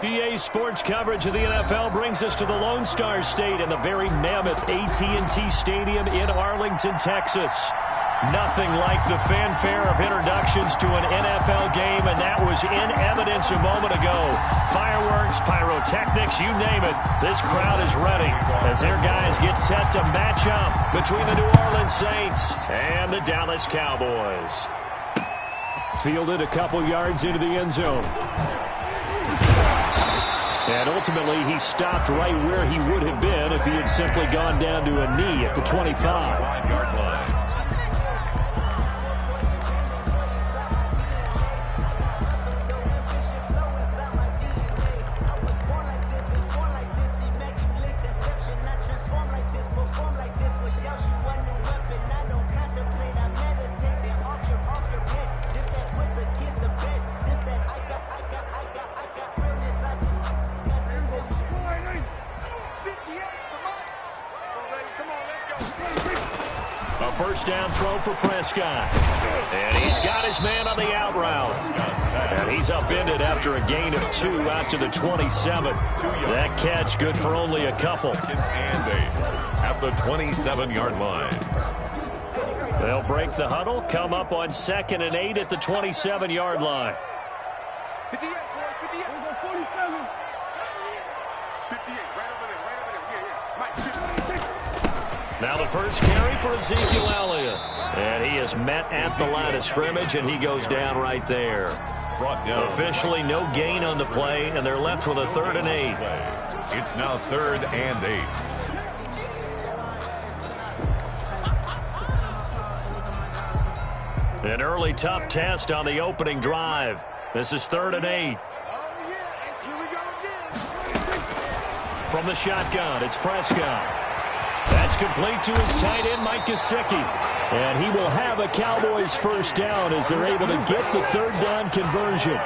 EA Sports coverage of the NFL brings us to the Lone Star State and the very mammoth AT&T Stadium in Arlington, Texas. Nothing like the fanfare of introductions to an NFL game, and that was in evidence a moment ago. Fireworks, pyrotechnics, you name it. This crowd is ready as their guys get set to match up between the New Orleans Saints and the Dallas Cowboys. Fielded a couple yards into the end zone. And ultimately, he stopped right where he would have been if he had simply gone down to a knee at the 25-yard line. First down throw for Prescott. And he's got his man on the out route. And he's upended after a gain of 2 out to the 27. That catch good for only a couple. Second and 8 at the 27-yard line. They'll break the huddle, come up on 2nd and 8 at the 27-yard line. 58, 58. 47. 58, right over there. Yeah. Mike, 56. Now the first carry for Ezekiel Elliott. And he is met at the line of scrimmage, and he goes down right there. Brought down. Officially no gain on the play, and they're left with a 3rd and 8. It's now 3rd and 8. An early tough test on the opening drive. This is 3rd and 8. From the shotgun, it's Prescott. That's complete to his tight end, Mike Gesicki. And he will have a Cowboys first down as they're able to get the 3rd down conversion.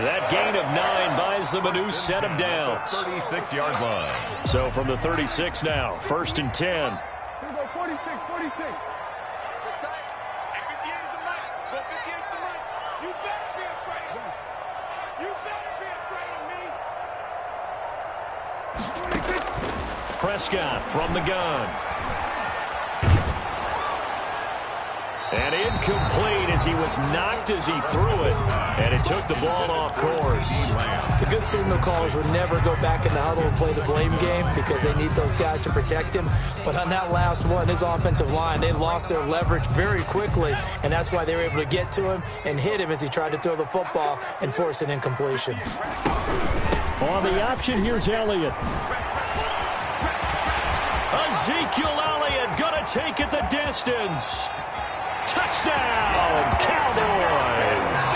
That gain of 9 buys them a new set of downs. 36-yard line. So from the 36 now, 1st and 10. 46, 46. Prescott from the gun. And incomplete as he was knocked as he threw it. And it took the ball off course. The good signal callers would never go back in the huddle and play the blame game because they need those guys to protect him. But on that last one, his offensive line, they lost their leverage very quickly. And that's why they were able to get to him and hit him as he tried to throw the football and force an incompletion. On the option, here's Elliott. Ezekiel Elliott going to take it the distance. Touchdown, Cowboys.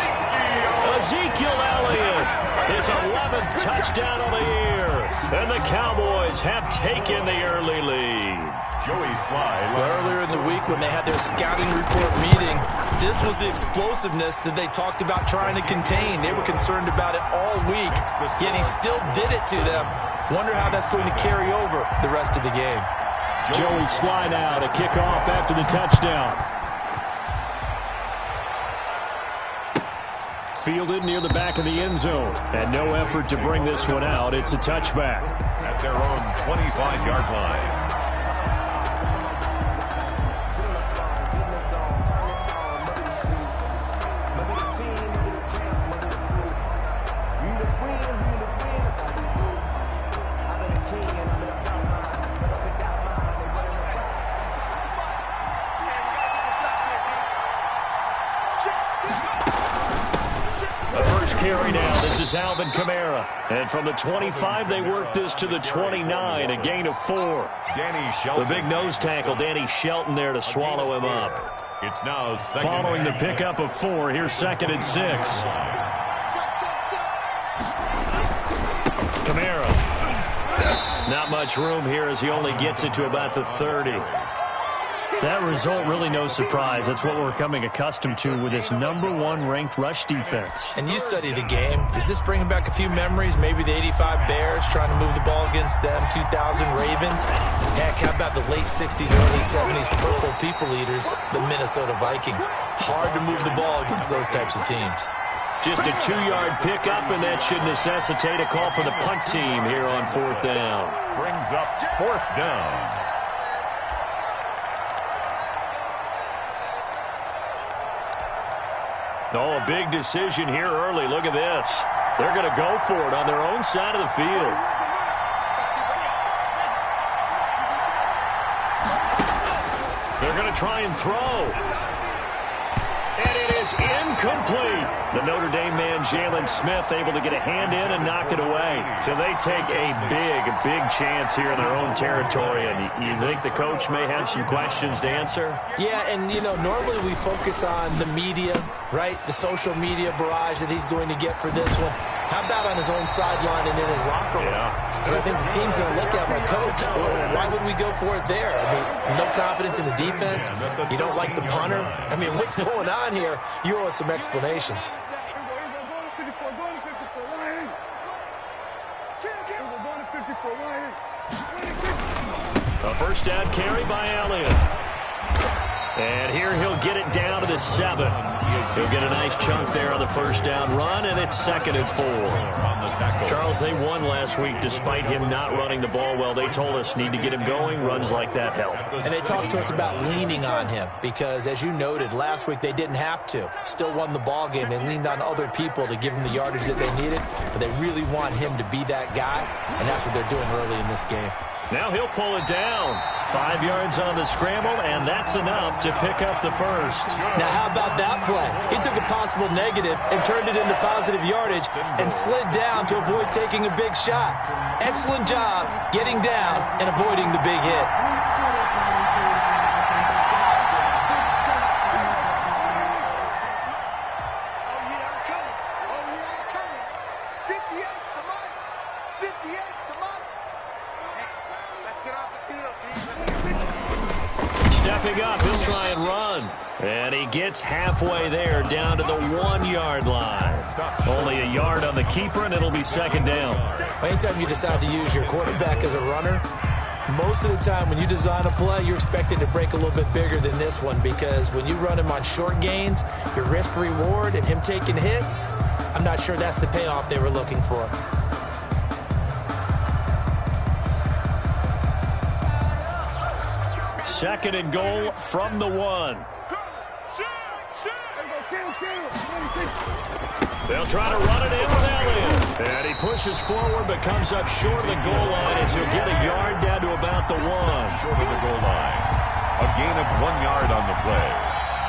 Ezekiel Elliott, his 11th touchdown of the year. And the Cowboys have taken the early lead. Joey Slye. Earlier in the week when they had their scouting report meeting, this was the explosiveness that they talked about trying to contain. They were concerned about it all week, yet he still did it to them. Wonder how that's going to carry over the rest of the game. Joey Slye now to kick off after the touchdown. Fielded near the back of the end zone. And no effort to bring this one out. It's a touchback. At their own 25-yard line. Carry now. This is Alvin Kamara. And from the 25, they work this to the 29, a gain of 4. Danny Shelton. The big nose tackle, Danny Shelton there to swallow him up. It's now second. Following the pickup of 4, here's 2nd and 6. Kamara. Not much room here as he only gets it to about the 30. That result, really no surprise. That's what we're coming accustomed to with this #1 ranked rush defense. And you study the game. Does this bring back a few memories? Maybe the 85 Bears trying to move the ball against them, 2000 Ravens. Heck, how about the late 60s, early 70s Purple People Eaters, the Minnesota Vikings? Hard to move the ball against those types of teams. Just a 2-yard pickup, and that should necessitate a call for the punt team here on 4th down. Brings up 4th down. Oh, a big decision here early. Look at this. They're going to go for it on their own side of the field. They're going to try and throw. And it is incomplete. The Notre Dame man, Jalen Smith, able to get a hand in and knock it away. So they take a big chance here in their own territory. And you think the coach may have some questions to answer? Yeah, and, you know, normally we focus on the media, right? The social media barrage that he's going to get for this one. How about on his own sideline and in his locker room? Because I think the team's going to look at my coach. Well, why would we go for it there? I mean, no confidence in the defense. You don't like the punter. I mean, what's going on here? You owe us some explanations. A first down carry by Elliott. And here he'll get it down to the 7. He'll get a nice chunk there on the first down run, and it's 2nd and 4. Charles, they won last week despite him not running the ball well. They told us need to get him going. Runs like that help. And they talked to us about leaning on him because, as you noted, last week they didn't have to. Still won the ball game. They leaned on other people to give him the yardage that they needed, but they really want him to be that guy, and that's what they're doing early in this game. Now he'll pull it down. 5 yards on the scramble, and that's enough to pick up the first. Now, how about that play? He took a possible negative and turned it into positive yardage and slid down to avoid taking a big shot. Excellent job getting down and avoiding the big hit. Stepping up, he'll try and run. And he gets halfway there, down to the 1-yard line. Only a yard on the keeper, and it'll be 2nd down. Anytime you decide to use your quarterback as a runner, most of the time when you design a play, you're expecting to break a little bit bigger than this one, because when you run him on short gains, your risk-reward and him taking hits, I'm not sure that's the payoff they were looking for. 2nd and goal from the 1. They'll try to run it in with Elliott. And he pushes forward but comes up short of the goal line as he'll get a yard down to about the 1. Short of the goal line. A gain of 1 yard on the play.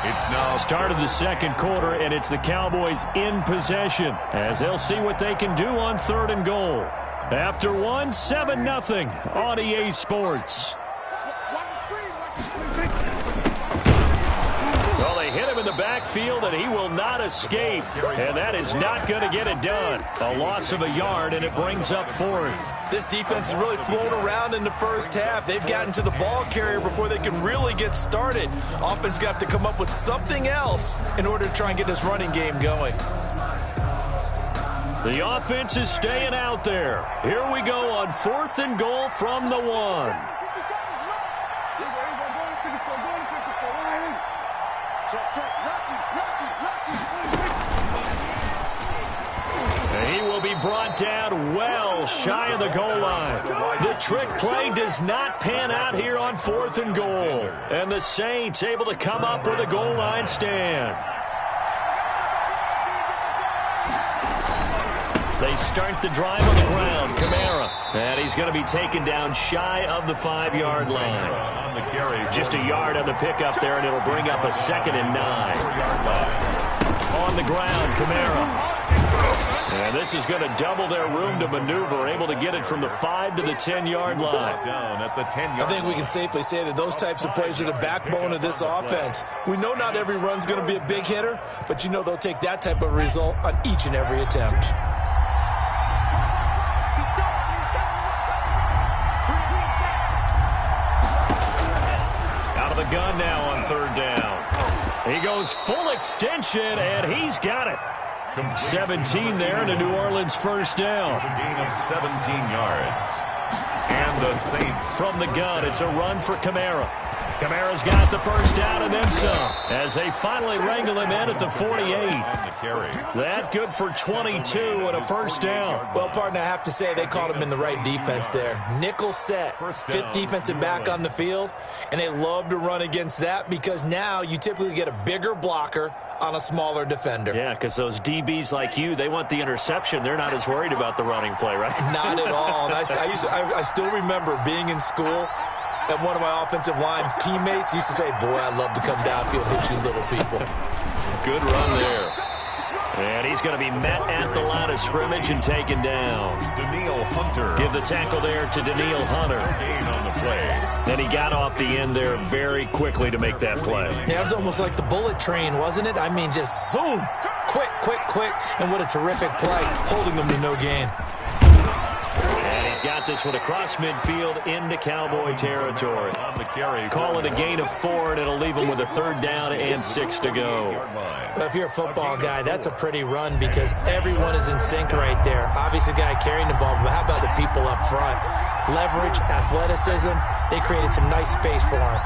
It's now start of the 2nd quarter, and it's the Cowboys in possession as they'll see what they can do on 3rd and goal. After 1, 7-0 on EA Sports. Well, they hit him in the backfield, and he will not escape. And that is not going to get it done. A loss of a yard, and it brings up 4th. This defense is really flown around in the first half. They've gotten to the ball carrier before they can really get started. Offense got to come up with something else in order to try and get this running game going. The offense is staying out there. Here we go on 4th and goal from the 1. He will be brought down well shy of the goal line. The trick play does not pan out here on 4th and goal. And the Saints able to come up with a goal line stand. They start the drive on the ground. Kamara. And he's going to be taken down shy of the 5-yard line. Just a yard on the pickup there, and it'll bring up a 2nd and 9. On the ground, Kamara. And this is going to double their room to maneuver, able to get it from the 5 to the 10-yard line. Down at the 10-yard I think we can safely say that those types of plays are the backbone of this offense. We know not every run's going to be a big hitter, but you know they'll take that type of result on each and every attempt. Out of the gun now on 3rd down. He goes full extension, and he's got it. 17 there, and a New Orleans first down. It's a gain of 17 yards. And the Saints. From the gun, it's a run for Kamara. Kamara's got the first down and then some, as they finally wrangle him in at the 48. That good for 22 and a first down. Well, partner, I have to say they called him in the right defense there. Nickel set, fifth defensive back on the field, and they love to run against that because now you typically get a bigger blocker on a smaller defender. Yeah, because those DBs like you, they want the interception. They're not as worried about the running play, right? Not at all. And I still remember being in school, and one of my offensive line teammates used to say, boy, I love to come downfield, hit you little people. Good run there. And he's going to be met at the line of scrimmage and taken down. Daniil Hunter. Give the tackle there to Daniil Hunter. Gain on the play. Then he got off the end there very quickly to make that play. Yeah, it was almost like the bullet train, wasn't it? I mean, just zoom. Quick, quick, quick. And what a terrific play, holding them to no gain. And he's got this one across midfield into Cowboy territory. On the carry. Call it a gain of 4, and it'll leave him with a third down and 6 to go. Well, if you're a football guy, that's a pretty run because everyone is in sync right there. Obviously, the guy carrying the ball, but how about the people up front? Leverage, athleticism, they created some nice space for him.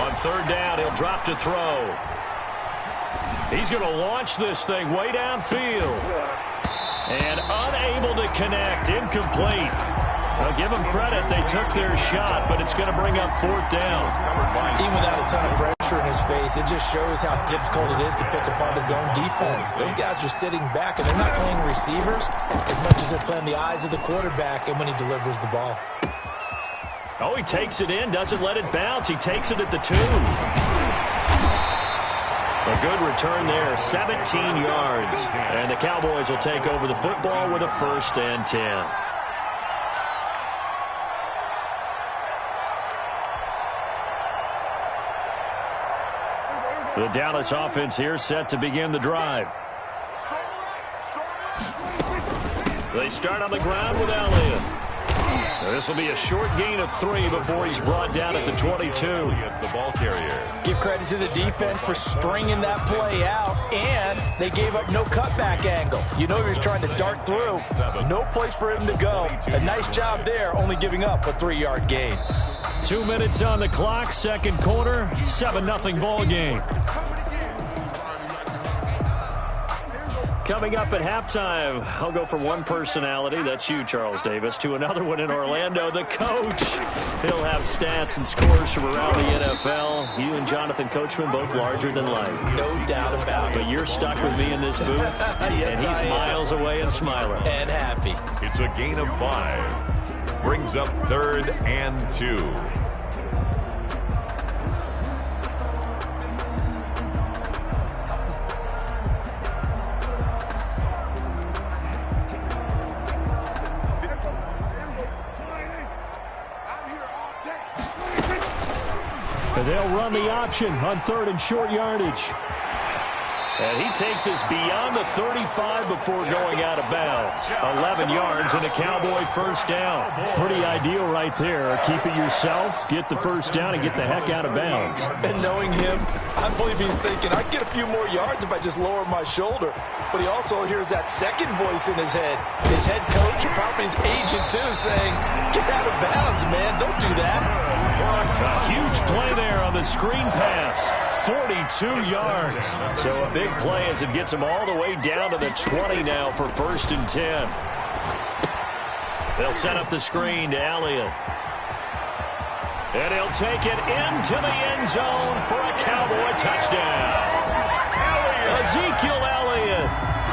On third down, he'll drop to throw. He's going to launch this thing way downfield. And unable to connect, incomplete. I'll give them credit, they took their shot, but it's going to bring up fourth down. Even without a ton of pressure in his face, it just shows how difficult it is to pick apart his own defense. Those guys are sitting back, and they're not playing receivers as much as they're playing the eyes of the quarterback and when he delivers the ball. Oh, he takes it in, doesn't let it bounce. He takes it at the 2. A good return there, 17 yards. And the Cowboys will take over the football with a 1st and 10. The Dallas offense here set to begin the drive. They start on the ground with Elliott. This will be a short gain of 3 before he's brought down at the 22. The ball carrier. Give credit to the defense for stringing that play out, and they gave up no cutback angle. You know he was trying to dart through. No place for him to go. A nice job there, only giving up a 3-yard gain. 2 minutes on the clock, second quarter, 7-0 ball game. Coming up at halftime, I'll go from one personality, that's you, Charles Davis, to another one in Orlando, the coach. He'll have stats and scores from around the NFL. You and Jonathan Coachman, both larger than life. No doubt about it. But you're stuck with me in this booth, yes, and he's miles away and smiling. And happy. It's a gain of 5. Brings up 3rd and 2. And they'll run the option on 3rd and short yardage. And he takes us beyond the 35 before going out of bounds. 11 yards and a Cowboy first down. Pretty ideal right there. Keep it yourself, get the first down, and get the heck out of bounds. And knowing him, I believe he's thinking, I'd get a few more yards if I just lower my shoulder. But he also hears that second voice in his head. His head coach, and probably his agent too, saying, get out of bounds, man. Don't do that. A huge play there on the screen pass. 42 yards. So a big play as it gets him all the way down to the 20 now for 1st and 10. They'll set up the screen to Elliott. And he'll take it into the end zone for a Cowboy touchdown. Ezekiel Elliott,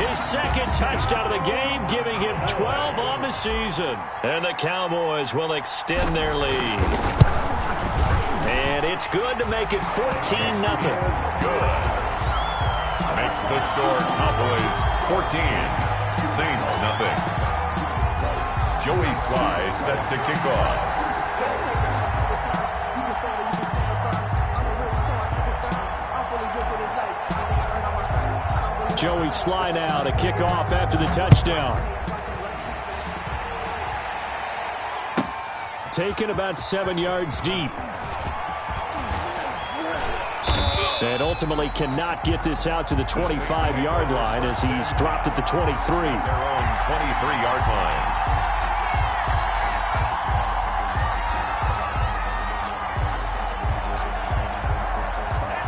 his second touchdown of the game, giving him 12 on the season. And the Cowboys will extend their lead. And it's good to make it 14-0. Good. Makes the score Cowboys 14, Saints 0. Joey Sly set to kick off. Joey Sly now to kick off after the touchdown. Taken about 7 yards deep. And ultimately cannot get this out to the 25-yard line as he's dropped at the 23. Their own 23-yard line.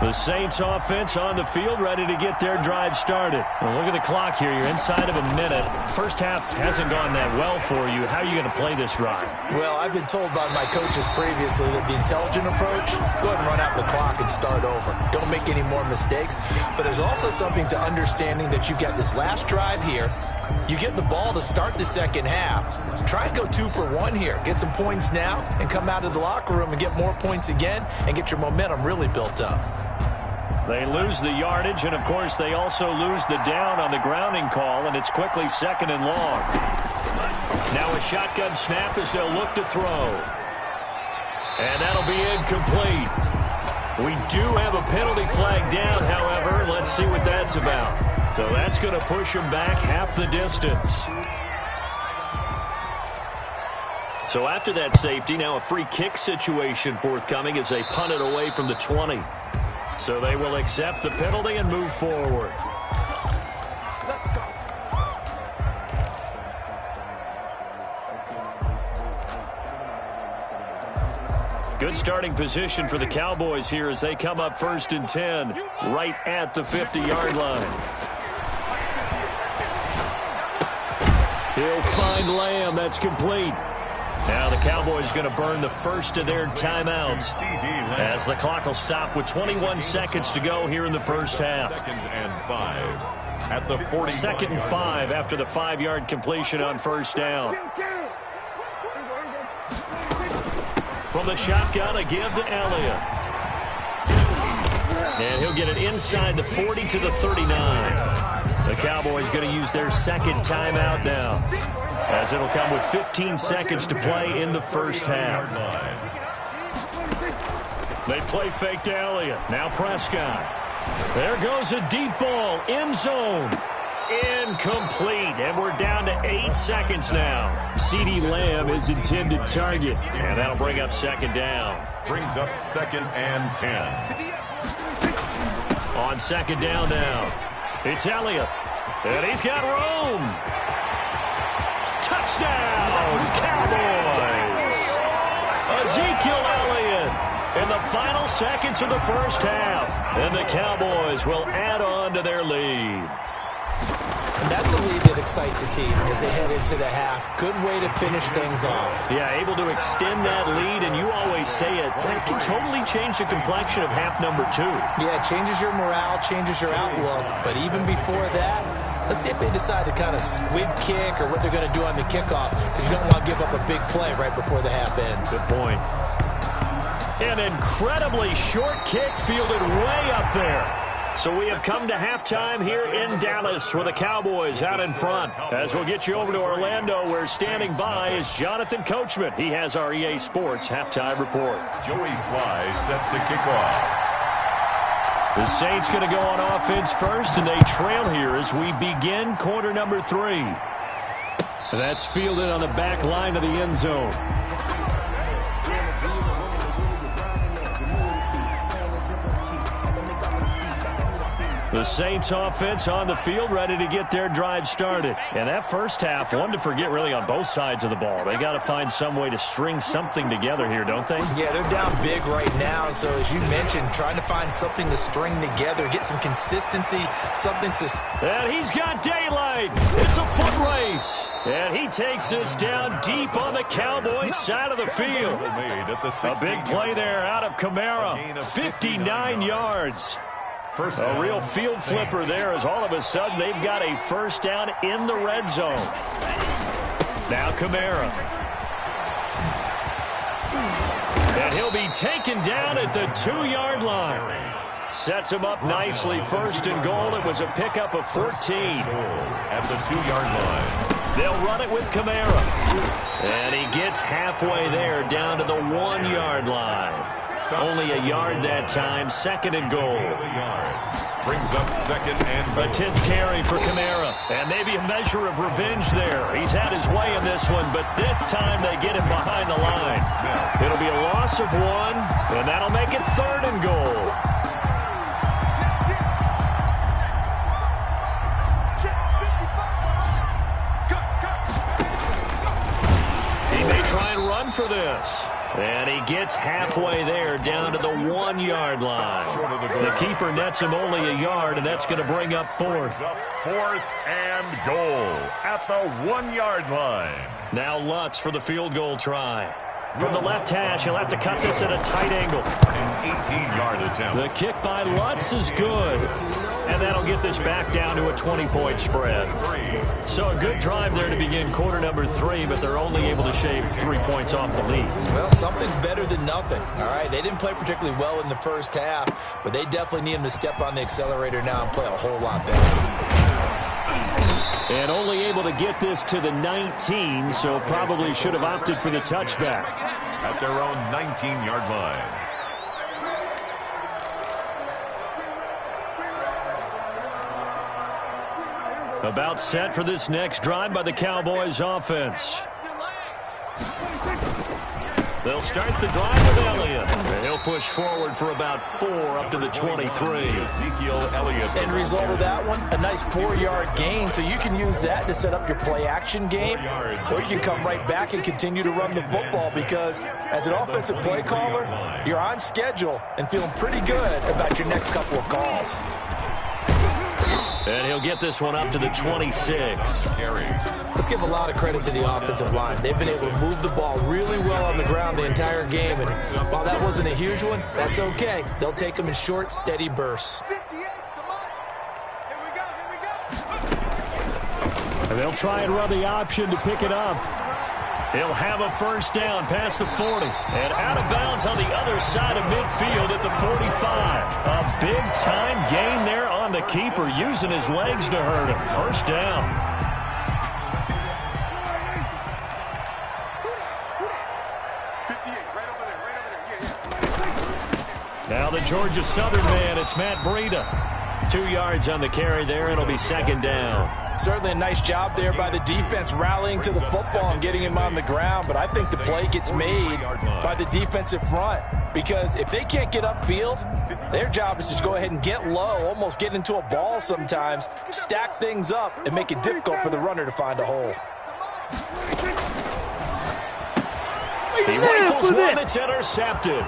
The Saints offense on the field, ready to get their drive started. Well, look at the clock here. You're inside of a minute. First half hasn't gone that well for you. How are you going to play this drive? Well, I've been told by my coaches previously that the intelligent approach, go ahead and run out the clock and start over. Don't make any more mistakes. But there's also something to understanding that you've got this last drive here. You get the ball to start the second half. Try and go 2 for 1 here. Get some points now and come out of the locker room and get more points again and get your momentum really built up. They lose the yardage, and, of course, they also lose the down on the grounding call, and it's quickly 2nd and long. Now a shotgun snap as they'll look to throw. And that'll be incomplete. We do have a penalty flag down, however. Let's see what that's about. So that's going to push them back half the distance. So after that safety, now a free kick situation forthcoming as they punt it away from the 20. So they will accept the penalty and move forward. Good starting position for the Cowboys here as they come up 1st and 10, right at the 50-yard line. He'll find Lamb. That's complete. Now the Cowboys going to burn the first of their timeouts as the clock will stop with 21 seconds to go here in the first half. 2nd and 5 at the 40. 2nd and 5 after the 5-yard completion on first down. From the shotgun, a give to Elliott. And he'll get it inside the 40 to the 39. The Cowboys going to use their 2nd timeout now, as it'll come with 15 seconds to play in the first half. They play fake to Elliott. Now Prescott. There goes a deep ball. End zone. Incomplete. And we're down to 8 seconds now. CeeDee Lamb is intended target. And that'll bring up 2nd down. Brings up 2nd and 10. On 2nd down now, it's Elliott. And he's got room. Touchdown, Cowboys! Ezekiel Elliott in the final seconds of the first half. And the Cowboys will add on to their lead. And that's a lead that excites a team as they head into the half. Good way to finish things off. Yeah, able to extend that lead, and you always say it, that can totally change the complexion of half number 2. Yeah, it changes your morale, changes your outlook. But even before that, let's see if they decide to kind of squib kick or what they're going to do on the kickoff, because you don't want to give up a big play right before the half ends. Good point. An incredibly short kick fielded way up there. So we have come to halftime here in Dallas with the Cowboys out in front. As we'll get you over to Orlando, where standing by is Jonathan Coachman. He has our EA Sports halftime report. Joey Sly set to kick off. The Saints going to go on offense first, and they trail here as we begin quarter number 3. That's fielded on the back line of the end zone. The Saints offense on the field, ready to get their drive started. And that first half, one to forget really on both sides of the ball. They got to find some way to string something together here, don't they? Yeah, they're down big right now. So as you mentioned, trying to find something to string together, get some consistency, something to... And he's got daylight. It's a foot race. And he takes this down deep on the Cowboys side of the field. A big play there out of Kamara. 59 yards. A real field flipper there, as all of a sudden they've got a first down in the red zone. Now Kamara. And he'll be taken down at the 2-yard line. Sets him up nicely. 1st and goal. It was a pickup of 14. At the 2-yard line. They'll run it with Kamara. And he gets halfway there, down to the 1-yard line. Only a yard that time. 2nd and goal. Brings up 2nd and goal. A 10th carry for Kamara. And maybe a measure of revenge there. He's had his way in this one, but this time they get him behind the line. It'll be a loss of 1, and that'll make it 3rd and goal. He may try and run for this. And he gets halfway there, down to the 1-yard line. The keeper nets him only a yard, and that's going to bring up fourth. 4th and goal at the 1-yard line. Now Lutz for the field goal try. From the left hash, he'll have to cut this at a tight angle. An 18-yard attempt. The kick by Lutz is good. And that'll get this back down to a 20-point spread. So a good drive there to begin quarter number 3, but they're only able to shave 3 points off the lead. Well, something's better than nothing. All right, they didn't play particularly well in the first half, but they definitely need him to step on the accelerator now and play a whole lot better. And only able to get this to the 19, so probably should have opted for the touchback. At their own 19-yard line. About set for this next drive by the Cowboys offense. They'll start the drive with Elliott. And he'll push forward for about 4 up to the 23. Ezekiel Elliott. End result of that one, a nice 4-yard gain, so you can use that to set up your play-action game, or you can come right back and continue to run the football because as an offensive play caller, you're on schedule and feeling pretty good about your next couple of calls. And he'll get this one up to the 26. Let's give a lot of credit to the offensive line. They've been able to move the ball really well on the ground the entire game. And while that wasn't a huge one, that's okay. They'll take them in short, steady bursts. And they'll try and run the option to pick it up. He'll have a first down past the 40. And out of bounds on the other side of midfield at the 45. A big-time gain there on the keeper, using his legs to hurt him. First down. Now the Georgia Southern man, it's Matt Breida. 2 yards on the carry there. It'll be second down. Certainly a nice job there by the defense rallying to the football and getting him on the ground, but I think the play gets made by the defensive front because if they can't get upfield, their job is to go ahead and get low, almost get into a ball sometimes, stack things up, and make it difficult for the runner to find a hole. He rifles one that's intercepted.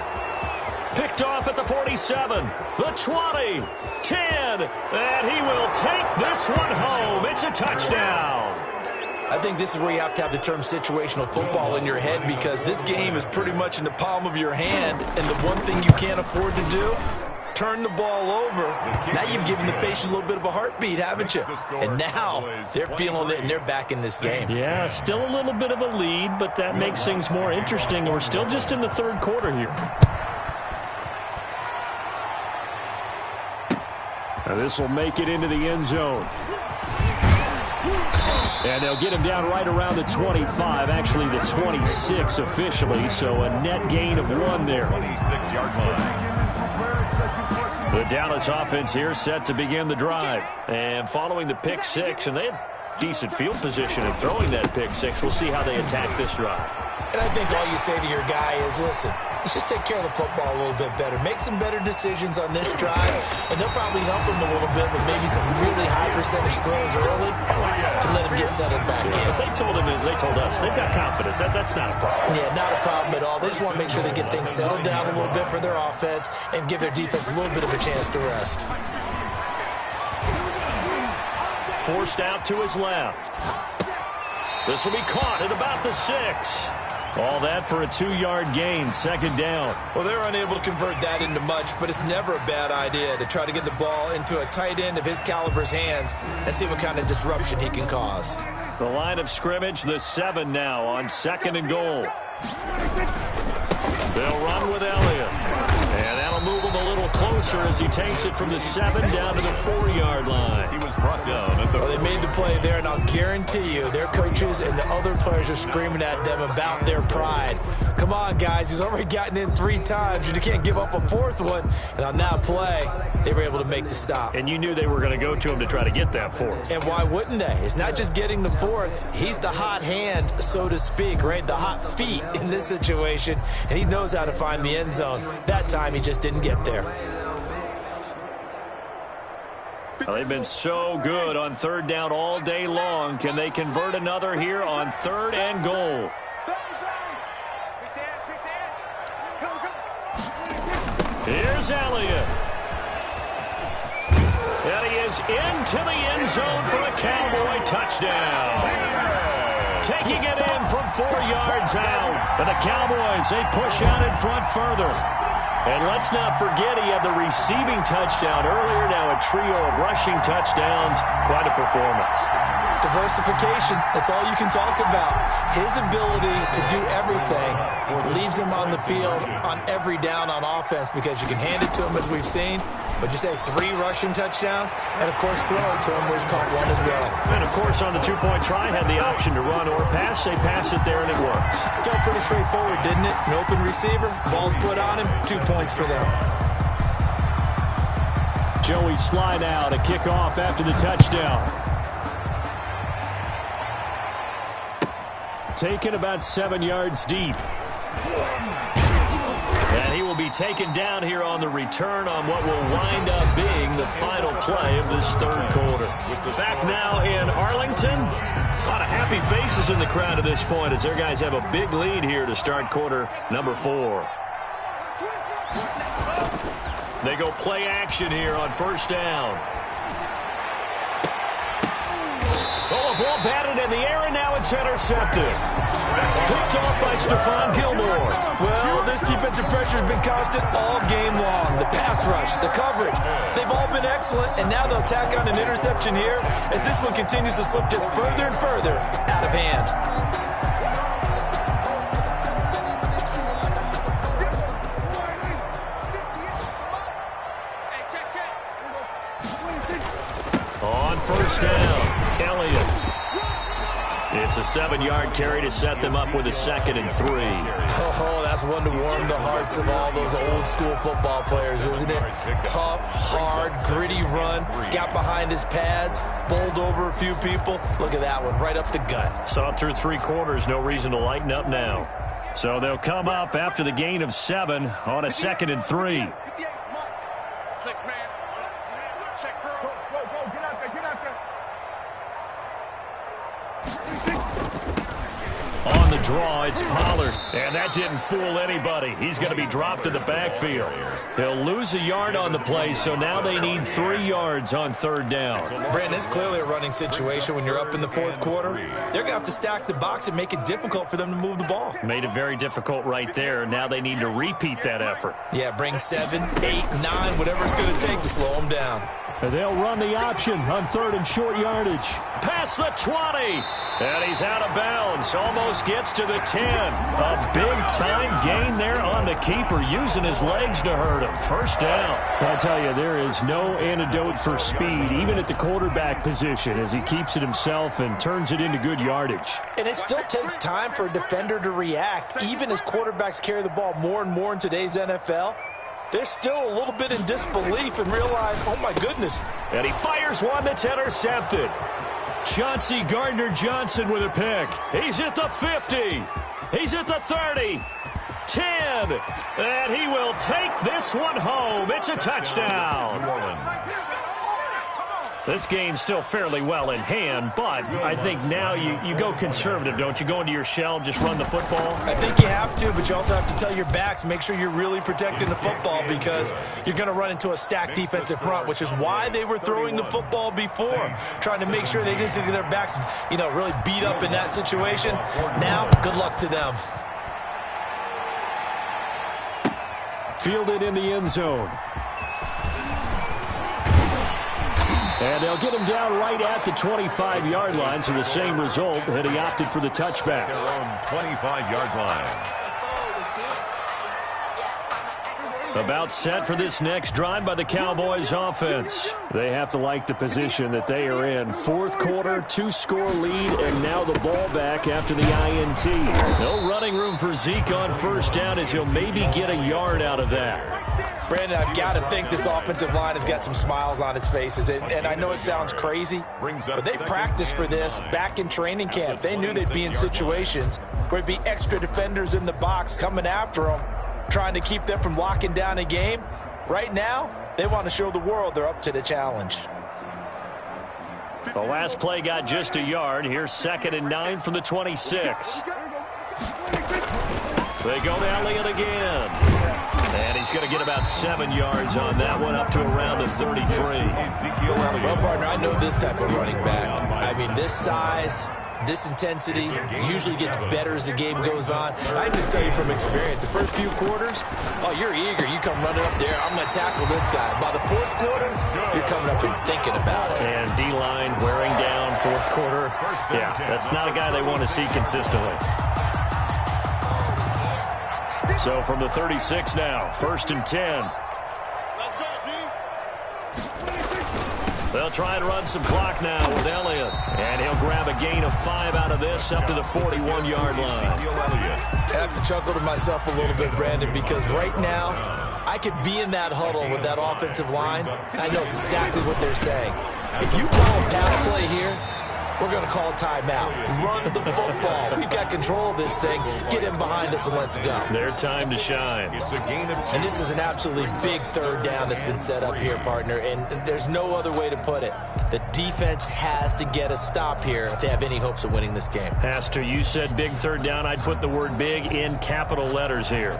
Picked off at the 47, the 20, 10, and he will take this one home. It's a touchdown. I think this is where you have to have the term situational football in your head because this game is pretty much in the palm of your hand, and the one thing you can't afford to do, turn the ball over. Now you've given the patient a little bit of a heartbeat, haven't you? And now they're feeling it, and they're back in this game. Yeah, still a little bit of a lead, but that makes things more interesting. We're still just in the third quarter here. Now this will make it into the end zone. And they'll get him down right around the 25, actually the 26 officially, so a net gain of 1 there. 26-yard line. The Dallas offense here set to begin the drive. And following the pick 6, and they had decent field position in throwing that pick 6. We'll see how they attack this drive. And I think all you say to your guy is, listen, let's just take care of the football a little bit better. Make some better decisions on this drive, and they'll probably help him a little bit with maybe some really high percentage throws early to let him get settled back in. They told us, they've got confidence. That's not a problem. Yeah, not a problem at all. They just want to make sure they get things settled down a little bit for their offense and give their defense a little bit of a chance to rest. Forced out to his left. This will be caught at about the 6. All that for a 2-yard gain, second down. Well, they're unable to convert that into much, but it's never a bad idea to try to get the ball into a tight end of his caliber's hands and see what kind of disruption he can cause. The line of scrimmage, the 7 now on second and goal. They'll run with Elliott. And that'll move him a little closer as he takes it from the 7 down to the 4-yard line. He was brought down at the Well, they made the play there, and I'll guarantee you their coaches and the other players are screaming at them about their pride. Come on, guys. He's already gotten in 3 times. You can't give up a 4th one. And on that play, they were able to make the stop. And you knew they were going to go to him to try to get that 4th. And why wouldn't they? It's not just getting the 4th. He's the hot hand, so to speak, right? The hot feet in this situation. And he knows how to find the end zone. That time, he just didn't get there. Well, they've been so good on 3rd down all day long. Can they convert another here on 3rd and goal? is Elliott. And he is into the end zone for a Cowboy touchdown. Taking it in from 4 yards out. And the Cowboys, they push out in front further. And let's not forget he had the receiving touchdown earlier. Now a trio of rushing touchdowns. Quite a performance. Diversification, that's all you can talk about. His ability to do everything leaves him on the field on every down on offense because you can hand it to him as we've seen. But you say 3 rushing touchdowns, and of course throw it to him where he's caught 1 as well. And of course on the 2-point try had the option to run or pass. They pass it there and it works. Felt pretty straightforward, didn't it? An open receiver, ball's put on him, 2 points for them. Joey slide out, a kickoff after the touchdown. Taken about 7 yards deep. And he will be taken down here on the return on what will wind up being the final play of this third quarter. Back now in Arlington. A lot of happy faces in the crowd at this point as their guys have a big lead here to start quarter number 4. They go play action here on first down. Oh, a ball batted in the air, and now it's intercepted. Picked off by Stephon Gilmore. Well, this defensive pressure has been constant all game long. The pass rush, the coverage, they've all been excellent, and now they'll tack on an interception here as this one continues to slip just further and further out of hand. On first down, Elliott. It's a 7-yard carry to set them up with a 2nd and 3. Oh, that's one to warm the hearts of all those old school football players, isn't it? Tough, hard, gritty run. Got behind his pads, bowled over a few people. Look at that one, right up the gut. Saw it through 3 quarters. No reason to lighten up now. So they'll come up after the gain of 7 on a 2nd and 3. 6 man. Check curl. Go, get out there, get out there. On the draw, it's Pollard. And that didn't fool anybody. He's going to be dropped in the backfield. He'll lose a yard on the play, so now they need 3 yards on third down. Brandon, it's clearly a running situation when you're up in the 4th quarter. They're going to have to stack the box and make it difficult for them to move the ball. Made it very difficult right there. Now they need to repeat that effort. Yeah, bring 7, 8, 9, whatever it's going to take to slow them down. And they'll run the option on 3rd and short yardage. Past the 20. And he's out of bounds. Almost gets to the 10. A big-time gain there on the keeper, using his legs to hurt him. First down. I tell you, there is no antidote for speed, even at the quarterback position, as he keeps it himself and turns it into good yardage. And it still takes time for a defender to react, even as quarterbacks carry the ball more and more in today's NFL. They're still a little bit in disbelief and realize, oh, my goodness. And he fires one that's intercepted. Chauncey Gardner-Johnson with a pick. He's at the 50. He's at the 30. 10. And he will take this one home. It's a touchdown. This game's still fairly well in hand, but I think now you go conservative, don't you? Go into your shell, just run the football? I think you have to, but you also have to tell your backs, make sure you're really protecting the football because you're going to run into a stacked defensive front, which is why they were throwing the football before, trying to make sure they just get their backs, really beat up in that situation. Now, good luck to them. Fielded in the end zone. And they'll get him down right at the 25-yard line, so the same result, and he opted for the touchback. Their own 25-yard line. About set for this next drive by the Cowboys offense. They have to like the position that they are in. 4th quarter, 2-score lead, and now the ball back after the INT. No running room for Zeke on first down as he'll maybe get a yard out of that. Brandon, I've got to think this offensive line has got some smiles on its faces. And I know it sounds crazy, but they practiced for this back in training camp. They knew they'd be in situations where there'd be extra defenders in the box coming after them, trying to keep them from locking down a game. Right now, they want to show the world they're up to the challenge. The last play got just a yard. Here's 2nd and 9 from the 26. They go to Elliott again. And he's going to get about 7 yards on that one, up to around the 33. Well, partner, I know this type of running back. I mean, this size, this intensity usually gets better as the game goes on. I just tell you from experience, the first few quarters, oh, you're eager. You come running up there, I'm going to tackle this guy. By the fourth quarter, you're coming up and thinking about it. And D-line wearing down fourth quarter. Yeah, that's not a guy they want to see consistently. So from the 36 now, 1st and 10. They'll try and run some clock now with Elliott. And he'll grab a gain of 5 out of this up to the 41-yard line. I have to chuckle to myself a little bit, Brandon, because right now I could be in that huddle with that offensive line. I know exactly what they're saying. If you call a pass play here, we're going to call a timeout. Run the football. We've got control of this thing. Get him behind us and let's go. Their time to shine. It's a gain of 2. And this is an absolutely big third down that's been set up here, partner, and there's no other way to put it. The defense has to get a stop here if they have any hopes of winning this game. Pastor, you said big third down. I'd put the word big in capital letters here.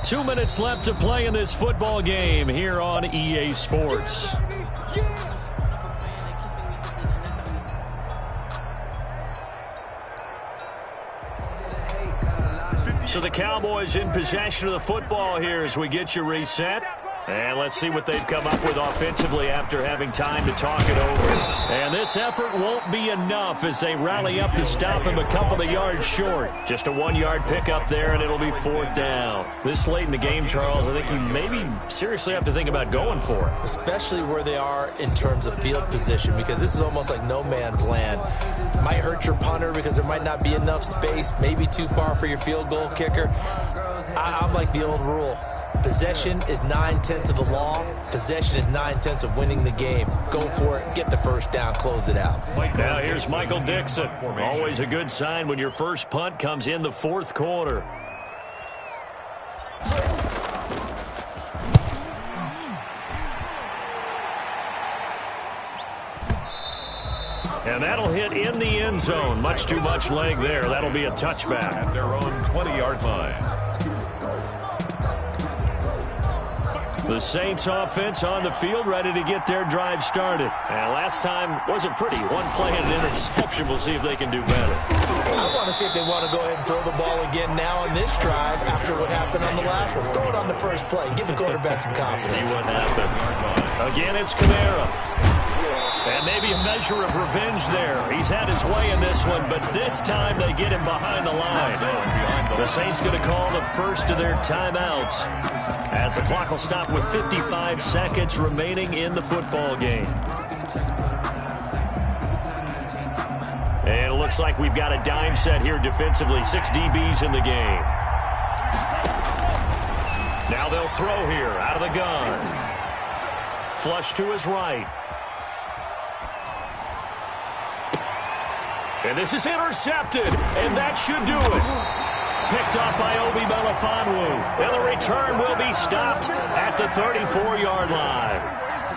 Two minutes left to play in this football game here on EA Sports. So the Cowboys in possession of the football here as we get you reset. And let's see what they've come up with offensively after having time to talk it over. And this effort won't be enough as they rally up to stop him a couple of yards short. Just a 1-yard pickup there, and it'll be 4th down. This late in the game, Charles, I think you maybe seriously have to think about going for it. Especially where they are in terms of field position, because this is almost like no man's land. Might hurt your punter because there might not be enough space, maybe too far for your field goal kicker. I'm like the old rule. Possession is 9/10 of the law. Possession is 9/10 of winning the game. Go for it. Get the first down. Close it out. Now here's Michael Dixon. Always a good sign when your first punt comes in the 4th quarter. And that'll hit in the end zone. Much too much leg there. That'll be a touchback. At their own 20-yard line. The Saints offense on the field, ready to get their drive started. And last time wasn't pretty. One play and an interception. We'll see if they can do better. I want to see if they want to go ahead and throw the ball again now on this drive after what happened on the last one. Throw it on the first play. Give the quarterback some confidence. See what happens. Again, it's Kamara. And maybe a measure of revenge there. He's had his way in this one, but this time they get him behind the line. The Saints going to call the first of their timeouts as the clock will stop with 55 seconds remaining in the football game. And it looks like we've got a dime set here defensively. 6 DBs in the game. Now they'll throw here out of the gun. Flush to his right. And this is intercepted, and that should do it. Picked up by Obi Melifonwu. And the return will be stopped at the 34-yard line.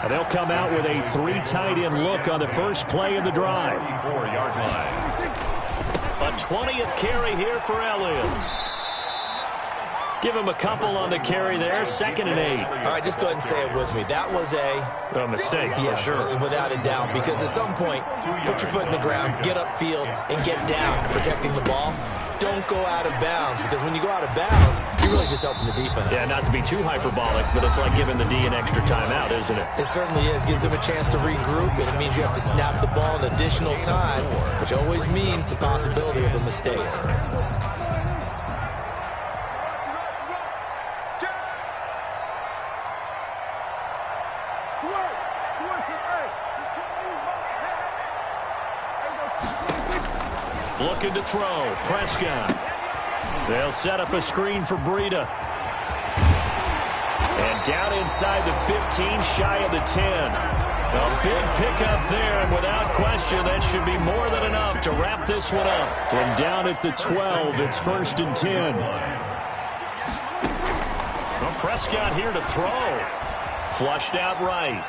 And they'll come out with a 3 tight end look on the first play of the drive. 34-yard line. A 20th carry here for Elliott. Give him a couple on the carry there. 2nd and 8. All right, just go ahead and say it with me. That was a mistake, yeah, for sure. Without a doubt, because at some point, put your foot in the ground, get upfield, and get down protecting the ball. Don't go out of bounds, because when you go out of bounds, you're really just helping the defense. Yeah, not to be too hyperbolic, but it's like giving the D an extra timeout, isn't it? It certainly is. Gives them a chance to regroup, and it means you have to snap the ball in additional time, which always means the possibility of a mistake. Looking to throw. Prescott. They'll set up a screen for Breida. And down inside the 15, shy of the 10. A big pickup there, and without question, that should be more than enough to wrap this one up. From down at the 12, it's 1st and 10. Well, Prescott here to throw. Flushed out right.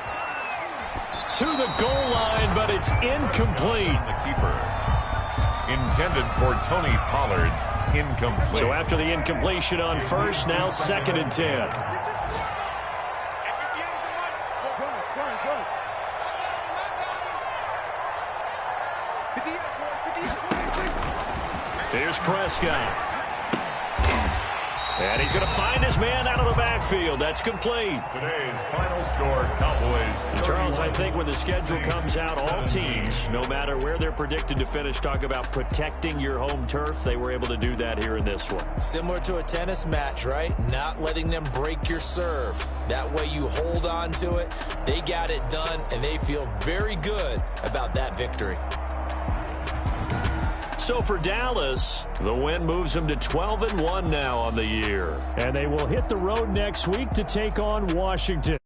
to the goal line, but it's incomplete. The keeper. Intended for Tony Pollard. Incomplete. So after the incompletion on first, now 2nd and 10. Here's Prescott. And he's going to find his man out of the backfield. That's complete. Today's final score, Cowboys. Charles, I think when the schedule comes out, all teams, no matter where they're predicted to finish, talk about protecting your home turf. They were able to do that here in this one. Similar to a tennis match, right? Not letting them break your serve. That way you hold on to it. They got it done, and they feel very good about that victory. So for Dallas, the win moves them to 12-1 now on the year. And they will hit the road next week to take on Washington.